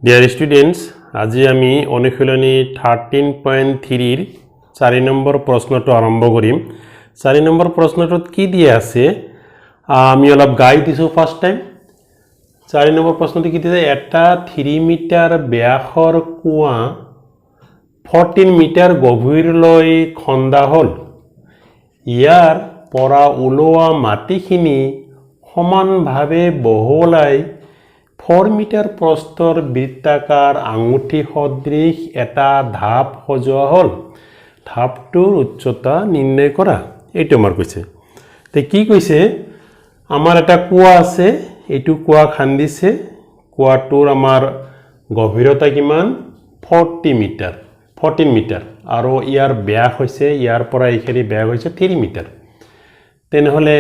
Dear students, আজি আমি অনুশীলনী 13.3 4 নম্বৰ প্ৰশ্নটো আৰম্ভ কৰিম 4 নম্বৰ প্ৰশ্নটোত কি দিয়া আছে আমি অলপ গাই দিছো ফাৰ্স্ট টাইম 4 নম্বৰ প্ৰশ্নটো কি দিছে এটা 3 মিটাৰ ব্যাসৰ কুয়া 14 মিটাৰ গভীৰলৈ খন্দা হল ইয়াৰ পৰা ওলোৱা মাটিখিনি সমানভাৱে বহলাই 4 মিটাৰ প্ৰস্থৰ বৃত্তাকাৰ আঙুঠি সদৃশ এটা ধাপ সজোৱা হল ধাপটোৰ উচ্চতা নিৰ্ণয় কৰা এইটো আমাৰ কৈছে তে কি কৈছে আমাৰ এটা কুয়া আছে এইটো কুয়া খান্দিছে কুয়াটোৰ আমাৰ গভীৰতা কিমান 14 মিটাৰ আৰু ইয়াৰ ব্যাস হৈছে ইয়াৰ পৰা এইখিনি ব্যাস হৈছে 3 মিটাৰ তেনেহলে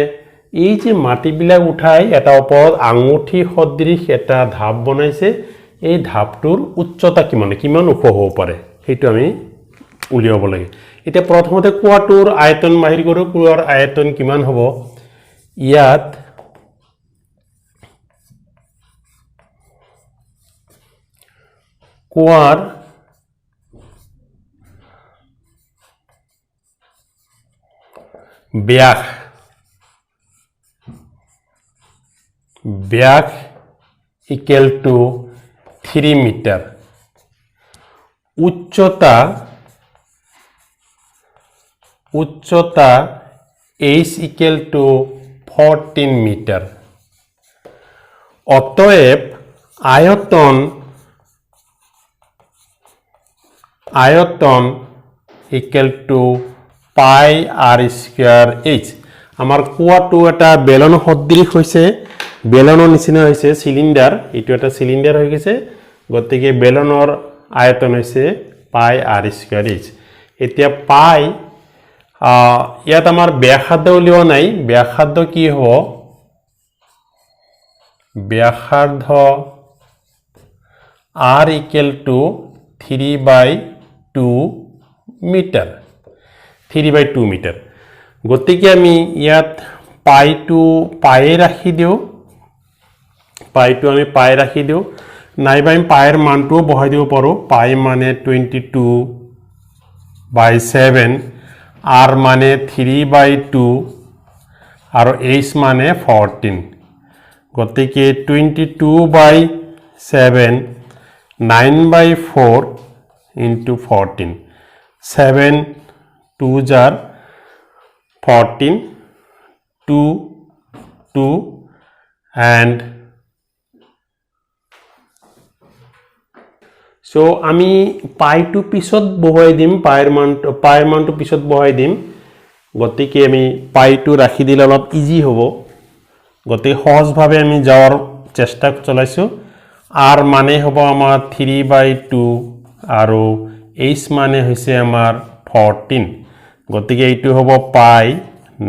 এই যে মাটিবিলাক উঠাই এটা ওপৰত আঙুঠি সদৃশ এটা ধাপ বনাইছে এই ধাপটোৰ উচ্চতা কিমান ওখ হ'ব পাৰে সেইটো আমি উলিয়াব লাগে এটা প্ৰথমতে কুয়াটোৰ আয়তন বাহিৰ কৰো কুয়াৰ আয়তন কিমান হ'ব ইয়াত কুয়াৰ ব্যাস equal to 3 মিটার উচ্চতা h equal to 14 মিটার অতএব আয়তন equal to pi r square h আমার কুয়াটো এটা বেলন সদৃশ হৈছে বেলনৰ নিচিনা হৈছে সিলিন্ডাৰ এটো এটা সিলিন্ডাৰ হৈ গৈছে গতিকে বেলনৰ আয়তন হৈছে পাই r স্কয়াৰ h এতিয়া পাই ইয়াত আমাৰ ব্যাসাৰ্ধ উলিওৱা নাই ব্যাসাৰ্ধ কি হ'ব ব্যাসাৰ্ধ r equal to 3/2 metre 3/2 metre গতিকে আমি ইয়াত পাইটো পায়ে ৰাখি দিও পাইটো আমি পাই ৰাখি দিও নাইবা আমি পাইৰ মানটো বহাই দিব পাৰো পাই মানে 22/7 r মানে 3/2 আৰু h মানে 14 গতিকে 22/7 9/4 into 14 7 2 jar 14 2 and so আমি পাইটো পিছত বহাই দিম পাইৰ মানটো পিছত বহাই দিম গতিকে আমি পাইটো ৰাখি দিলে অলপ ইজি হ'ব গতিকে সহজভাৱে আমি যাওয়াৰ চেষ্টা চলাইছো r মানে হ'ব আমাৰ 3/2 আৰু h মানে হৈছে আমাৰ 14 গতিকে এইটো হ'ব পাই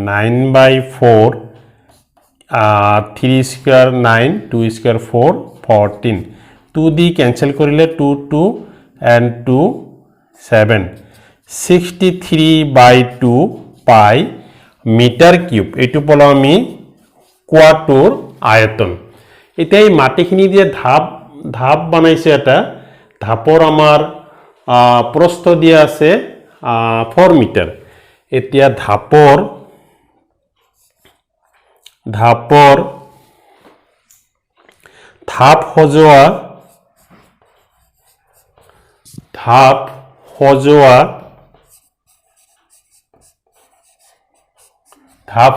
9/4 3 square 9 2 square 4 14 2 দি ক্যান্সেল কৰিলে 2 2 and 2 7 63/2 পাই মিটাৰ কিউব এইটো পলা আমি কুয়াটোৰ আয়তন এতিয়া এই মাটিখিনি দিয়ে ধাপ বনাইছে এটা ধাপৰ আমাৰ প্ৰস্থ দিয়া আছে 4 মিটাৰ এতিয়া ধাপ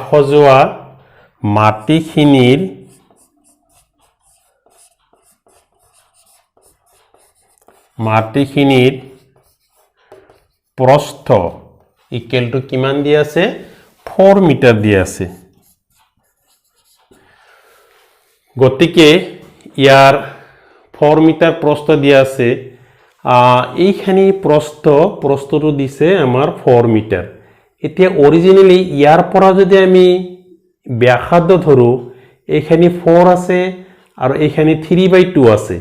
সজোৱা মাটিখিনিৰ প্ৰস্থ ইকুৱেল টু কিমান দিয়া আছে 4 মিটাৰ দিয়া আছে গতিকে ইয়াৰ 4 মিটাৰ প্ৰস্থ দিয়া আছে এইখানি প্ৰস্থটো দিছে আমাৰ 4 মিটাৰ এতিয়া অৰিজিনালি ইয়াৰ পৰা যদি আমি ব্যাসাৰ্ধ ধৰো এইখানি 4 আছে আৰু এইখানি 3/2 আছে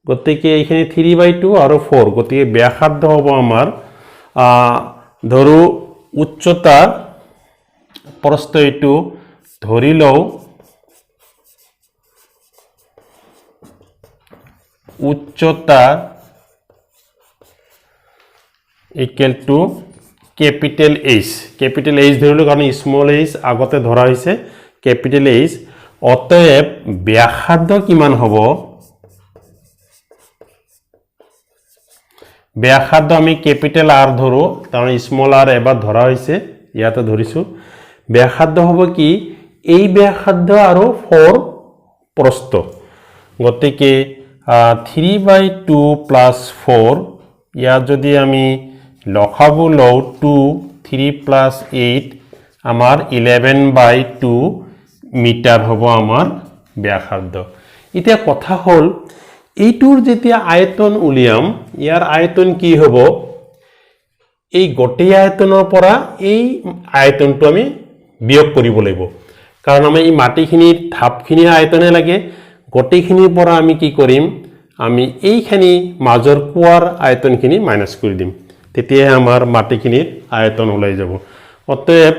গতিকে এইখানি 3/2 আৰু 4 গতিকে ব্যাসাৰ্ধ হ'ব আমাৰ ধৰো উচ্চতা প্ৰস্থ এইটো ধৰি লও উচ্চতা ইকুয়াল টু ক্যাপিটাল এইচ ধৰিলো কাৰণ স্মল এইচ আগতে ধৰা হৈছে ক্যাপিটাল এইচ অতএব ব্যাসাৰ্ধ কিমান হ'ব ব্যাসাৰ্ধ আমি ক্যাপিটাল আৰ ধৰো কাৰণ স্মল আৰ এবাৰ ধৰা হৈছে ইয়াতে ধৰিছো ব্যাসাৰ্ধ হ'ব কি এই ব্যাসাৰ্ধ আৰু 4 প্ৰস্থ গতিকে 3/2 প্লাস 4 ইয়াত যদি আমি লখাগু লও 2 3 প্লাস 8 আমাৰ 11/2 মিটাৰ হ'ব আমাৰ ব্যাসাৰ্ধ এতিয়া কথা হ'ল এইটোৰ যেতিয়া আয়তন উলিয়াম ইয়াৰ আয়তন কি হ'ব এই গোটেই আয়তনৰ পৰা এই আয়তনটো আমি বিয়োগ কৰিব লাগিব কাৰণ আমি এই মাটিখিনিৰ ধাপখিনিৰ আয়তনে লাগে গোটেইখিনিৰ পৰা আমি কি কৰিম আমি এইখানি মাজৰ কোৱাৰ আয়তনখিনি মাইনাস কৰি দিম তেতিয়া আমাৰ মাটিখিনিৰ আয়তন ওলাই যাব অতএব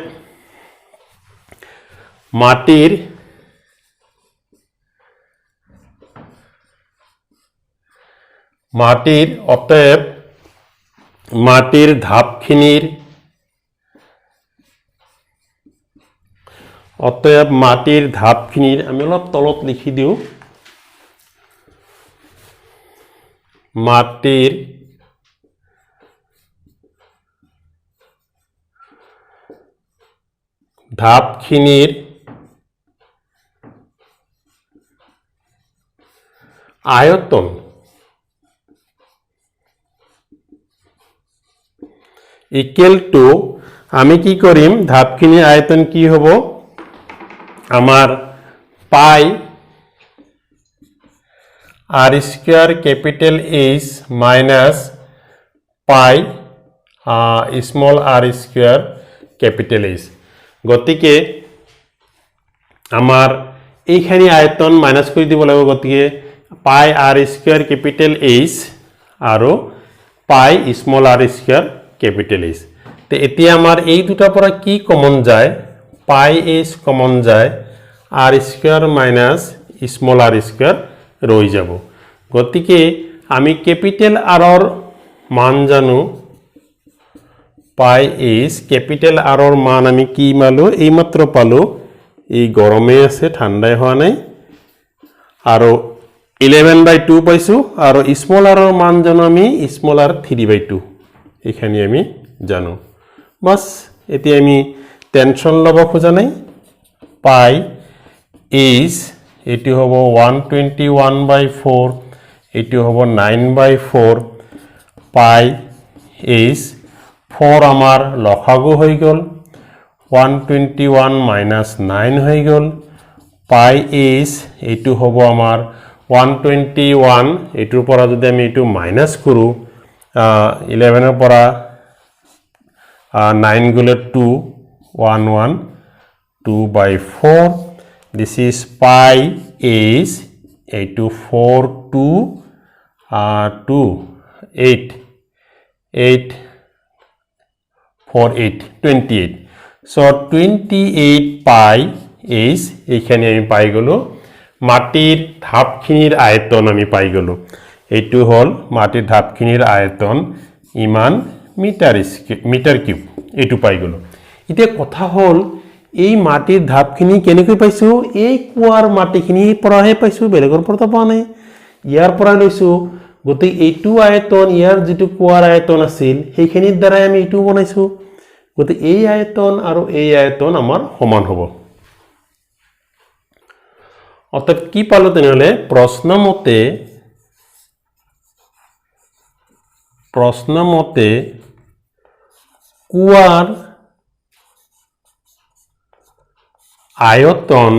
মাটিৰ ধাপখিনিৰ আমি অলপ তলত লিখি দিও মাটিৰ ধাপখিনিৰ আয়তন ইকুয়াল টু আমি কি কৰিম ধাপখিনিৰ আয়তন কি হ'ব আমাৰ পাই r square capital H minus পাই small r square capital H গতিকে আমাৰ এইখানি আয়তন মাইনাস কৰি দিব লাগিব গতিকে পাই r স্কয়াৰ ক্যাপিটাল H আৰু পাই small r square capital H তে এতিয়া আমাৰ এই দুটা পৰা কি কমন যায় পাই h কমন যায় r square minus small r square ৰৈ যাব গতিকে আমি ক্যাপিটাল r ৰ মান জানো পাই h ক্যাপিটাল r ৰ মান আমি কি মালো এই মাত্ৰ পালো এই গৰমে আছে ঠাণ্ডাই হোৱা নাই আৰু 11/2 পাইছো আৰু স্মল r ৰ মান জানো আমি স্মল r 3/2 এখানে আমি জানো বাস এতিয়া আমি টেনশন লব খোজা নাই পাই h এটি হবো 121/4 এটি হবো 9/4 পাই h 4 আমার লসাগু হয়ে গেল 121 মাইনাস 9 হয়ে গেল পাই h এটি হবো আমার 121 এটির পৰা যদি আমি এটু মাইনাস কৰু 11 এৰ পৰা 9 গুলে 2 11 2/4 this is pi h 842 2 8 8 4 8 28 so 28 pi h এখানে আমি পাই গলো মাটির ধাপখিনির আয়তন আমি পাই গলো এইটো হল মাটির ধাপখিনির আয়তন ইমান মিটার কিউব এইটো পাই গলো এতিয়া কথা হল এই মাটির ধাপখিনি কেনেকৈ পাইছো এই কুয়ার মাটিখিনিৰ পৰাহে পাইছো বেলেগৰ পৰা পোৱা নাই ইয়াৰ পৰা লৈছো গতি এইটো আয়তন ইয়াৰ যেটো কুয়াৰ আয়তন আছিল সেইখিনিৰ দ্বাৰা আমি এইটো বনাইছো গতি এই আয়তন আৰু এই আয়তন আমাৰ সমান হ'ব অতএব কি পালো তেনেহলে প্রশ্ন মতে কুয়ার আয়তন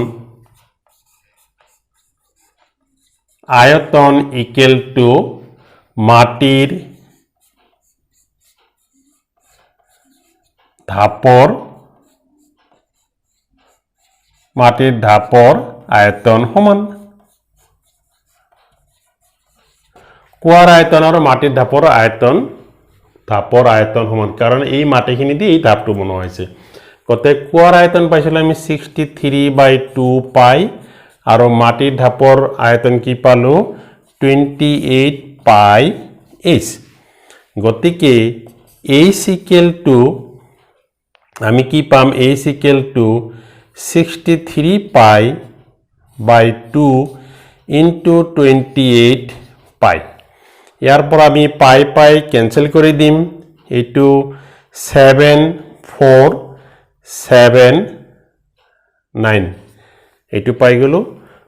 ইকুয়াল টু মাটির ধাপর আয়তন সমান কুয়ার আয়তন আর মাটির ধাপর আয়তন সমান কারণ এই মাটিখিনি দিয়ে এই ধাপটো বনোৱা হৈছে কতে কুয়াৰ আয়তন পাইছিল আমি 63/2 পাই আৰু মাটিৰ ধাপৰ আয়তন কি পালো 28 পাই h গতিকে h ইকুৱেল টু আমি কি পাম h equal to 63 pi by 2 into 28 পাই ইয়াৰ পৰা আমি পাই পাই কেনসেল কৰি দিম এইটো 7479 এইটো পাই গলো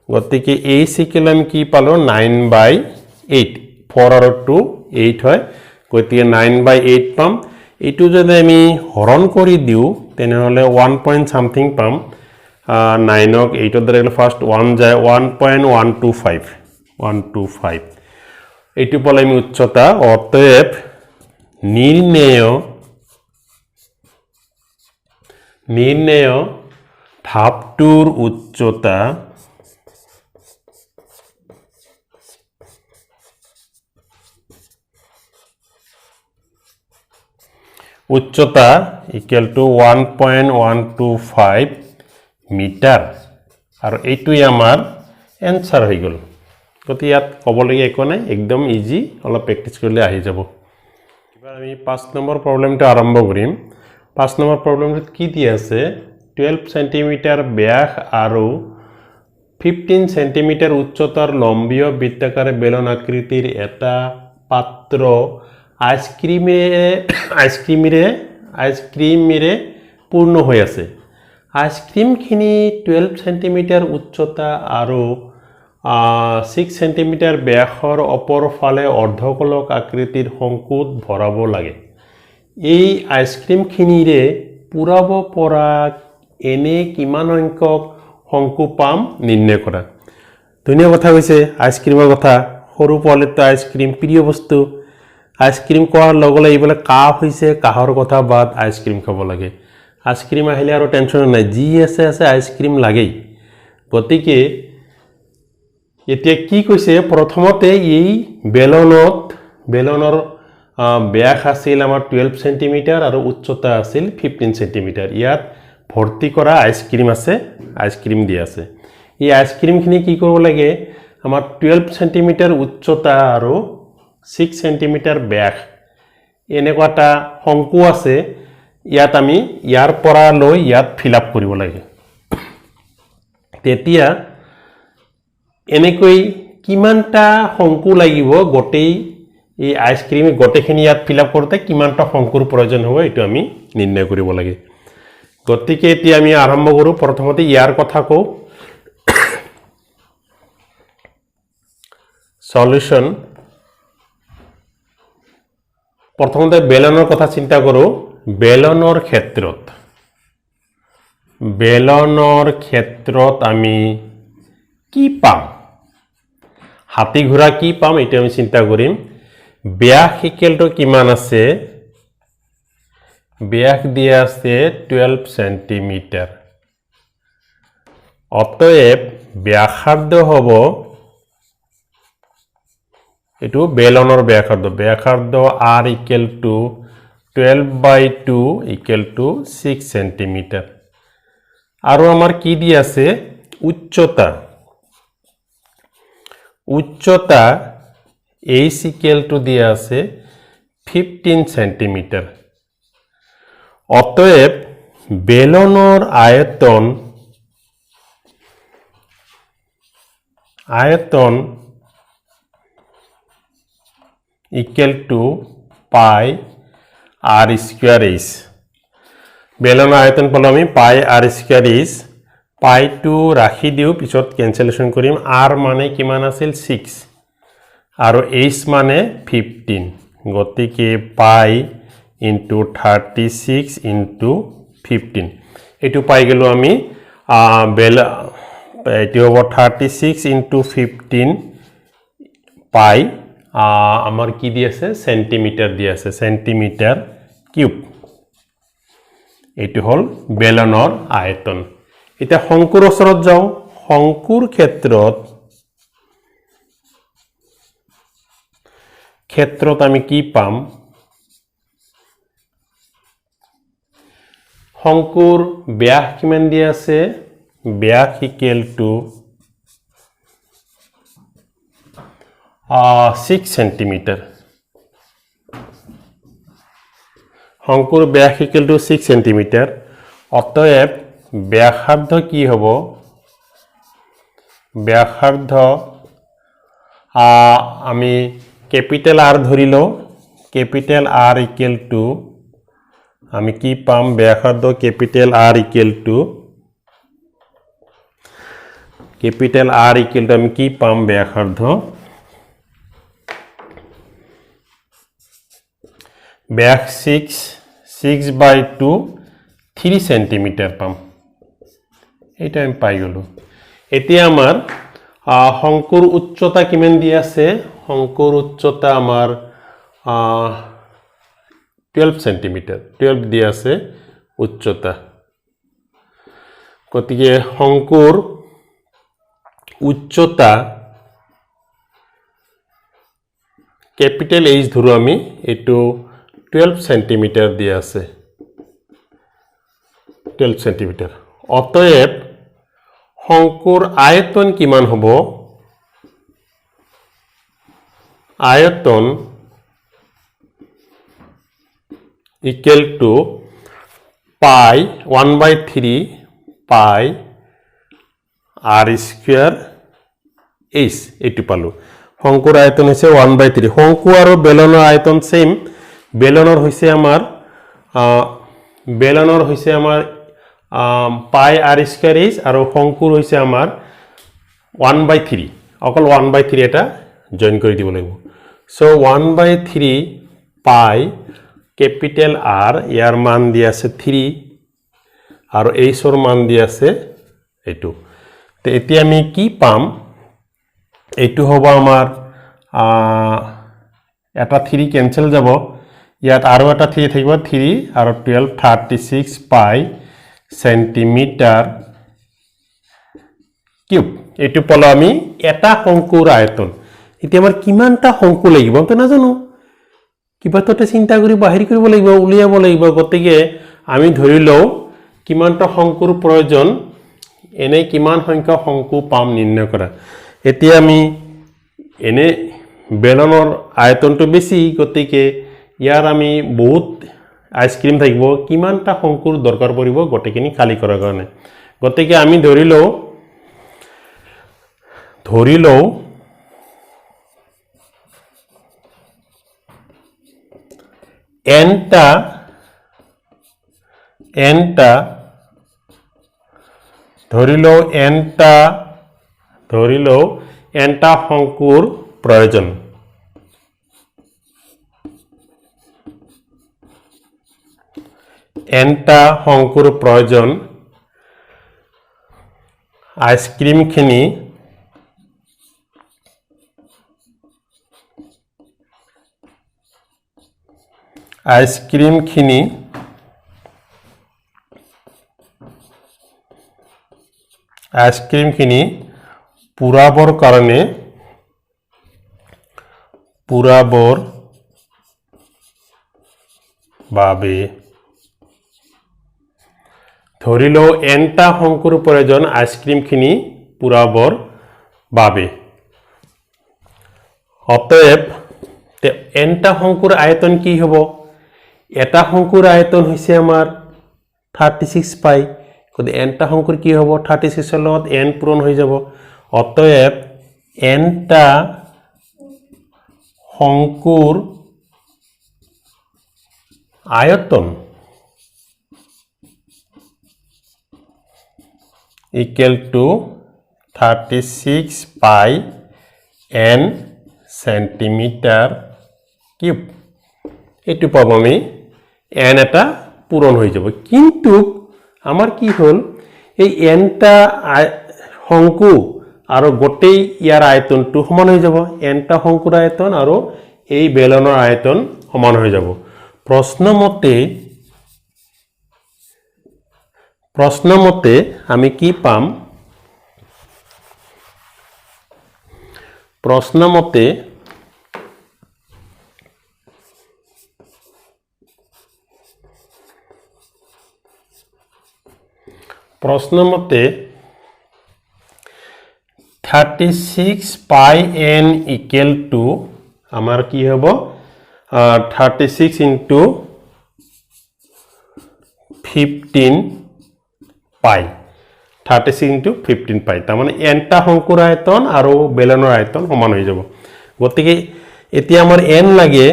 গতিকে h ইকুৱেল আমি কি পালো 9/8 4 আৰু 2 8 হয় গতিকে 9/8 পাম এইটো যদি আমি হৰণ কৰি দিও তেনেহলে 1 পইণ্ট সামথিং পাম 9 ক 8 ৰ দ্বাৰা ফাৰ্স্ট 1 যায় 1.125 এইটো পালে আমি উচ্চতা অতএব নিৰ্ণেয় ধাপটোৰ উচ্চতা ইকুৱেল টু 1.125 মিটাৰ আৰু এইটোই আমাৰ এনসাৰ হৈ গল গতি ইয়াত ক'বলগীয়া একো নাই একদম ইজি অলপ প্ৰেক্টিস কৰিলে আহি যাব এবাৰ আমি 5 নম্বৰ প্ৰবলেমটো আৰম্ভ কৰিম 5 নম্বৰ প্ৰবলেমটোত কি দি আছে 12 সেন্টিমিটাৰ ব্যাস আৰু 15 সেন্টিমিটাৰ উচ্চতাৰ লম্বীয় বৃত্তাকাৰে বেলন আকৃতিৰ এটা পাত্ৰ আইসক্ৰিমেৰে পূৰ্ণ হৈ আছে আইসক্ৰিমখিনি 12 সেন্টিমিটাৰ উচ্চতা আৰু 6 সেন্টিমিটাৰ ব্যাসৰ ওপৰ ফালে অৰ্ধকলক আকৃতিৰ শংকুত ভৰাব লাগে এই আইসক্ৰিমখিনিৰে পুৰাব পৰা এনে কিমান সংখ্যক শংকু পাম নিৰ্ণয় কৰা ধুনীয়া কথা কৈছে আইসক্ৰিমৰ কথা সৰু পোৱালিটো আইসক্ৰিম প্ৰিয় বস্তু আইসক্ৰিম কোৱাৰ লগলে এইবলে কাহ হৈছে কাহৰ কথা বাদ আইসক্ৰিম খাব লাগে আইসক্ৰিম আহিলে আৰু টেনশন নাই জি আছে আইসক্ৰিম লাগেই গতিকে এতিয়া কি কৈছে প্ৰথমতে এই বেলনৰ ব্যাস আছিল আমাৰ 12 সেন্টিমিটাৰ আৰু উচ্চতা আছিল 15 সেন্টিমিটাৰ ইয়াত ভৰ্তি কৰা আইসক্ৰিম আছে আইসক্ৰিম দি আছে এই আইসক্ৰিমখিনি কি কৰিব লাগে আমাৰ 12 সেন্টিমিটাৰ উচ্চতা আৰু 6 সেন্টিমিটাৰ ব্যাস এনেকুৱাটা শংকু আছে ইয়াত আমি ইয়াৰ পৰা লৈ ইয়াত ফিল আপ কৰিব লাগে তেতিয়া এনেকৈ কিমানটা শংকু লাগিব গোটেই এই আইসক্ৰিম গোটেইখিনি ইয়াত ফিল আপ কৰোতে কিমানটা শংকুৰ প্ৰয়োজন হ'ব এটো আমি নিৰ্ণয় কৰিব লাগে গতিকে এতিয়া আমি আৰম্ভ কৰো প্ৰথমতে ইয়াৰ কথা কও সলিউশন প্ৰথমতে বেলনৰ কথা চিন্তা কৰো বেলনৰ ক্ষেত্ৰত আমি কি পাম হাতী ঘোৰা কি পাম এটা আমি চিন্তা কৰিম ব্যাস ইকুৱেলটো কিমান আছে ব্যাস দিয়া আছে 12 সেন্টিমিটাৰ অতএব ব্যাসাৰ্ধ হ'ব এটো বেলনৰ ব্যাসাৰ্ধ r equal to 12/2 equal to 6 centimetre আৰু আমাৰ কি দি আছে উচ্চতা h ইকুৱেল টু দিয়া আছে 15 সেন্টিমিটাৰ অতএব বেলনৰ আয়তন ইকুৱেল টু পাই r স্কয়াৰ h বেলনৰ আয়তন পালো আমি পাই r স্কয়াৰ h পাই টু ৰাখি দিও পিছত ক্যান্সেলেশন কৰিম r মানে কিমান আছিল 6 আৰু h মানে 15 গতিকে পাই into 36 into 15 এটো পাই গেলো আমি এটো হ'ব 36 into 15 পাই আমাৰ কি দি আছে সেন্টিমিটাৰ দি আছে সেন্টিমিটাৰ কিউব এটো হল বেলনৰ আয়তন এটা শংকুৰ ওচৰত যাও শংকুৰ ক্ষেত্ৰত আমি কি পাম শংকুৰ ব্যাস কিমান দি আছে ব্যাস ইকুৱেল টু 6 সেন্টিমিটাৰ শঙ্কুৰ ব্যাস ইকুৱেল টু 6 সেন্টিমিটাৰ অতএব ব্যাসাৰ্ধ কি হ'ব ব্যাসাৰ্ধ আমি ক্যাপিটাল R ধৰি লওঁ ক্যাপিটাল R ইকুৱেল টু আমি কি পাম ব্যাসাৰ্ধ ক্যাপিটাল R ইকুৱেল টু আমি কি পাম ব্যাসাৰ্ধ ব্যাস 6/2 3 সেন্টিমিটাৰ পাম এটা আমি পাই গলো এতিয়া আমাৰ শঙ্কুৰ উচ্চতা কিমান দি আছে শঙ্কুৰ উচ্চতা আমাৰ 12 সেন্টিমিটাৰ 12 দি আছে উচ্চতা গতিকে শঙ্কুৰ উচ্চতা ক্যাপিটাল H ধৰো আমি এটো 12 সেন্টিমিটাৰ দি আছে 12 সেন্টিমিটাৰ অতএব শঙ্কুৰ আয়তন কিমান হ'ব আয়তন ইকুৱেল টু পাই 1/3 পাই r স্কয়াৰ h এটো পালো শঙ্কুৰ আয়তন হৈছে 1/3 শঙ্কু আৰু বেলনৰ আয়তন সেম বেলনৰ হৈছে আমাৰ পাই r স্কয়াৰ h আৰু শঙ্কুৰ হৈছে আমাৰ 1/3 অকল 1/3 এটা জয়েন কৰি দিব লাগিব সো 1/3 পাই ক্যাপিটাল R ইয়াৰ মান দি আছে 3 আৰু h ৰ মান দি আছে এটো তে এতিয়া আমি কি পাম এটো হ'ব আমাৰ এটা 3 ক্যান্সেল যাব ইয়াত আৰু এটা 3 থাকিব 3 আৰু 12 36 পাই সেন্টিমিটাৰ কিউব এটো পলো আমি এটা শঙ্কুৰ আয়তন এতিয়া আমাৰ কিমানটা শঙ্কু লাগিব তো না জানো কিবা তোতে চিন্তা কৰি বাহিৰ কৰিব লাগিব উলিয়াব লাগিব গতিকে আমি ধৰি লও কিমানটা শঙ্কুৰ প্ৰয়োজন এনে কিমান সংখ্যক শঙ্কু পাম নিৰ্ণয় কৰা এতিয়া আমি এনে বেলনৰ আয়তনটো বেছি গতিকে ইয়াৰ আমি বহুত আইসক্ৰিম থাকিব কিমানটা শঙ্কুৰ দৰকাৰ পৰিব গটেখিনি খালি কৰাৰ কাৰণে গতিকে আমি ধৰি লও nটা ধৰি লও nটা শঙ্কুৰ প্ৰয়োজন nটা শঙ্কুৰ প্ৰয়োজন আইসক্ৰিম খিনি পুৰাবৰ কাৰণে বাবে ধৰি লও nটা শঙ্কুৰ প্ৰয়োজন আইসক্ৰিম খিনি পুৰাবৰ বাবে অতএব nটা শঙ্কুৰ আয়তন কি হ'ব এটা শঙ্কুৰ আয়তন হৈছে আমাৰ 36 পাই কত nটা শঙ্কুৰ কি হ'ব 36 ৰ লগত n পূৰণ হৈ যাব অতএব nটা শঙ্কুৰ আয়তন equal to 36 pi n centimeter cube এটু পাব আমি n এটা পূরণ হৈ যাব কিন্তু আমাৰ কি হল এই nটা শঙ্কু আৰু গোটেই ইয়াৰ আয়তনটো সমান হৈ যাব nটা শঙ্কুৰ আয়তন আৰু এই বেলনৰ আয়তন সমান হৈ যাব প্ৰশ্নমতে আমি কি পাম প্ৰশ্নমতে 36 পাই n ইকুৱেল টু আমাৰ কি হ'ব 36 ইনটু 15 পাই 36 ইনটু 15 পাই তাৰ মানে nটা শংকুৰ আয়তন আৰু বেলনৰ আয়তন সমান হৈ যাব গতিকে এতিয়া আমাৰ n লাগে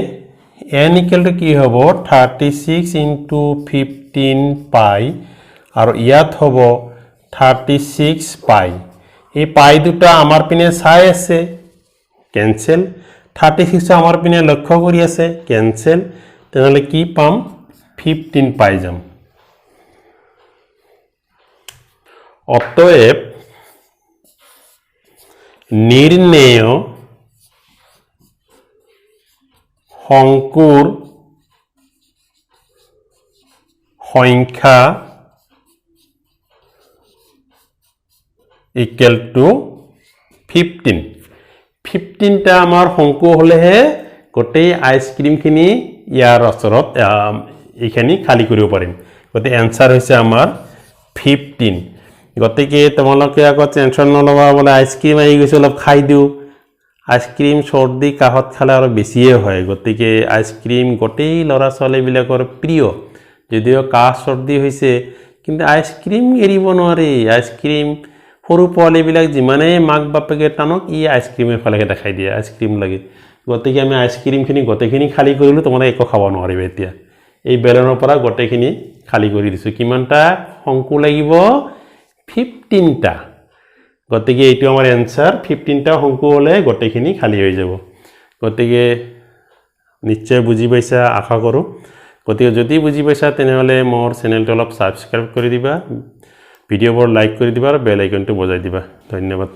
n ইকুৱেল টু কি হ'ব 36 ইনটু 15 পাই আৰু ইয়াত হ'ব 36 পাই এই পাই দুটা আমাৰ পিনে চাই আছে ক্যান্সেল 36 আমাৰ পিনে লক্ষ্য কৰি আছে ক্যান্সেল তেনেহলে কি পাম 15 পাই যাম অতএব নিৰ্ণেয় শংকুৰ সংখ্যা equal to 15 15টা আমাৰ শংকু হলেহে গোটেই আইসক্ৰিম খিনি ইয়াৰ ওচৰত এইখিনি খালি কৰিব পাৰিম গতে আনসাৰ হৈছে আমাৰ 15 গতিকে তোমালোকে আকৌ টেনশন নলবা বলে আইসক্ৰিম আহি গৈছে অলপ খাই দিও আইসক্ৰিম সৰ্দি কাহত খালে আৰু বেছিয়ে হয় গতিকে আইসক্ৰিম গোটেই লৰা ছোৱালী বিলাকৰ প্ৰিয় যদিও কাহ সৰ্দি হৈছে কিন্তু আইসক্ৰিম এৰিব নোৱাৰি আইসক্ৰিম সৰু পোৱালি বিলাক যিমানে মাক বাপেকে টানক ই আইসক্ৰিমেৰ ফালেকে দেখাই দিয়ে আইসক্ৰিম লাগে গতিকে আমি আইসক্ৰিম খিনি গোটেইখিনি খালি কৰিলো তোমালোকে একো খাব নোৱাৰিবা এতিয়া এই বেলনৰ পৰা গোটেইখিনি খালি কৰি দিছো কিমানটা শংকু লাগিব 15টা গতিকে এইটো আমাৰ আনসাৰ 15টা শংকু হলে গোটেইখিনি খালি হৈ যাব গতিকে নিশ্চয় বুজি পাইছা আশা কৰো গতিকে যদি বুজি পাইছা তেনেহলে মোৰ চেনেলটো অলপ সাবস্ক্ৰাইব কৰি দিবা ভিডিঅ'বোৰ লাইক কৰি দিবা আৰু বেল আইকনটো বজাই দিবা ধন্যবাদ